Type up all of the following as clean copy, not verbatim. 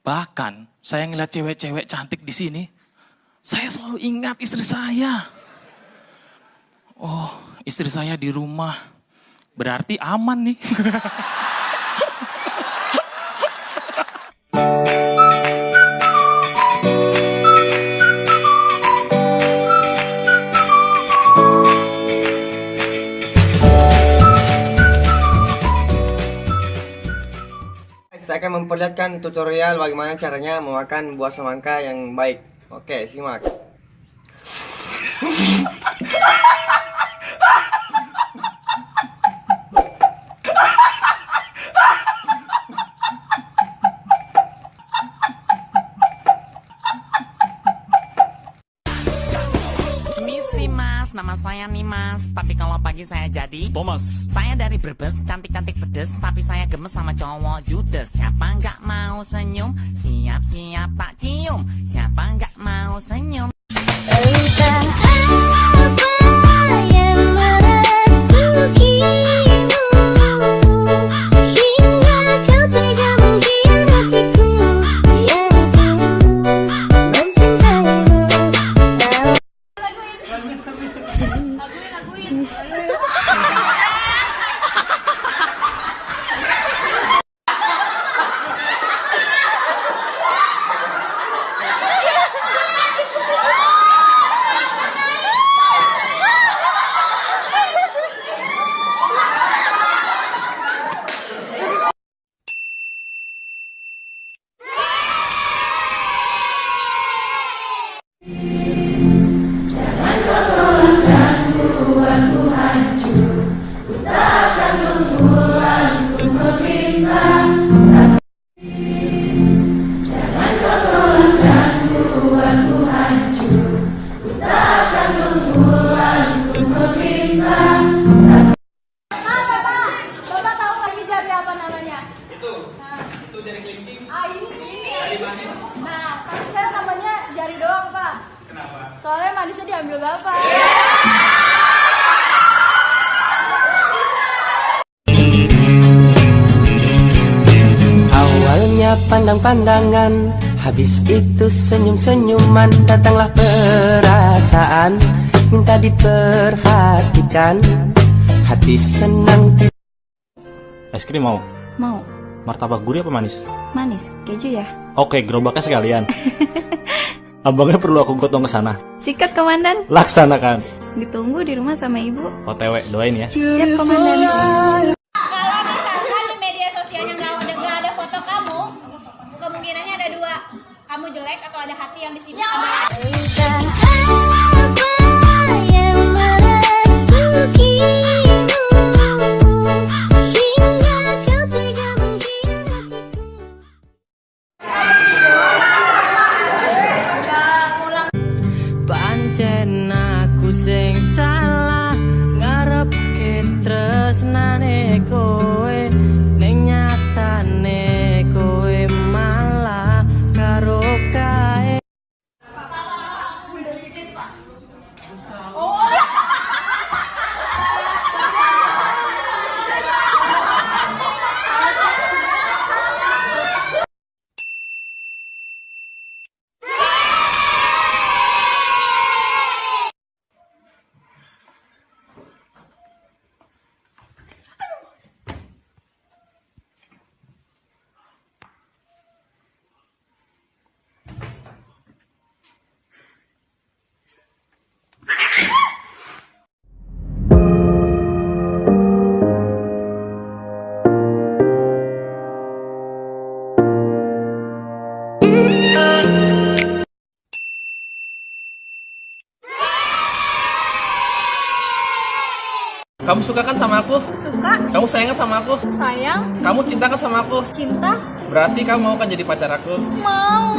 Bahkan saya ngeliat cewek-cewek cantik di sini, saya selalu ingat istri saya. Oh, istri saya di rumah, berarti aman nih. Saya akan memperlihatkan tutorial bagaimana caranya memakan buah semangka yang baik. Oke, simak. Misi mas, nama saya nih mas. Tapi kalau pagi saya jadi Thomas. Saya dari Brebes, cantik-cantik pedes. Tapi saya gemes sama cowok judes. Siapa nggak mau senyum? Siap-siap tak cium. Siapa nggak mau senyum? Entah apa yang merasukimu, hingga kau tega mengkhianatiku. Biar aku mencintaimu. Bapak tahu nggak ini jari apa namanya? Itu jari kelingking. Ini. Jari manis. Nah, tapi sekarang namanya jari doang, Pak. Kenapa? Soalnya manisnya diambil Bapak. Awalnya pandang-pandangan, habis itu senyum-senyuman. Datanglah perasaan, minta diperhatikan. Hati senang. Es krim mau? Mau. Martabak gurih apa manis? Manis, keju ya? Oke, gerobaknya sekalian. Abangnya perlu aku gotong ke sana. Sikat, Komandan. Laksanakan. Ditunggu di rumah sama Ibu. OTW, doain ya. Siap, Komandan. Kalau misalkan di media sosialnya nggak ada foto kamu, kemungkinannya ada dua, kamu jelek atau ada hati yang disimpan. Entah apa yang merasukimu, hingga kau tega mengkhianatiku. Pancen aku sing salah, ngarepke tresnane kowe, ning nyatane kowe malah karo kae. Kamu suka kan sama aku? Suka? Kamu sayang kan sama aku? Sayang? Kamu cinta kan sama aku? Cinta? Berarti kamu mau kan jadi pacar aku? Mau.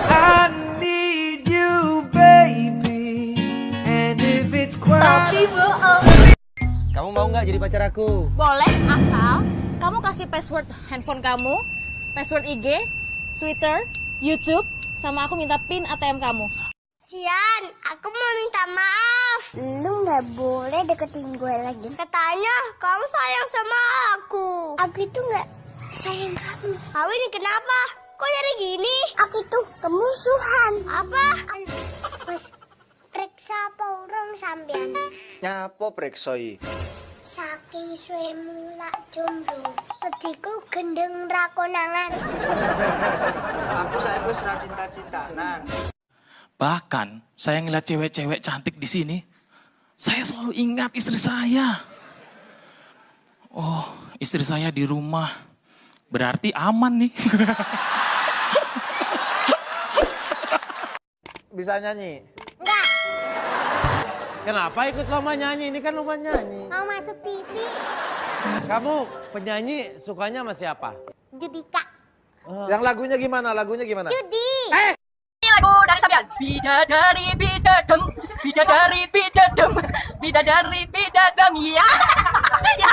I need you, baby. And if it's Tapi bohong. Kamu mau nggak jadi pacar aku? Boleh, asal kamu kasih password handphone kamu, password IG, Twitter, YouTube, sama aku minta PIN ATM kamu. Sian, aku mau minta maaf. Lu nggak boleh deketin gue lagi. Katanya kamu sayang sama aku. Aku itu nggak sayang kamu. Kamu ini kenapa? Kok nyari gini? Aku itu kemusuhan. Apa? Mas, periksa apa orang sampean? Nyapo preksoi? Saking suwe mulak jomblo, pediku gendeng rakonangan. Aku saya wis ra cinta-cintanan. Bahkan saya ngeliat cewek-cewek cantik di sini, saya selalu ingat istri saya. Oh, istri saya di rumah, berarti aman nih. Bisa nyanyi? Enggak, Kenapa ikut lomba nyanyi? Ini kan lomba nyanyi. mau masuk TV. Kamu penyanyi sukanya sama siapa? Judika. Yang lagunya gimana? Lagunya gimana? Judi. Lagu dari sampean. Bidadari bidadem, bidadari bidadem, bidadari bidadem ya. Ya.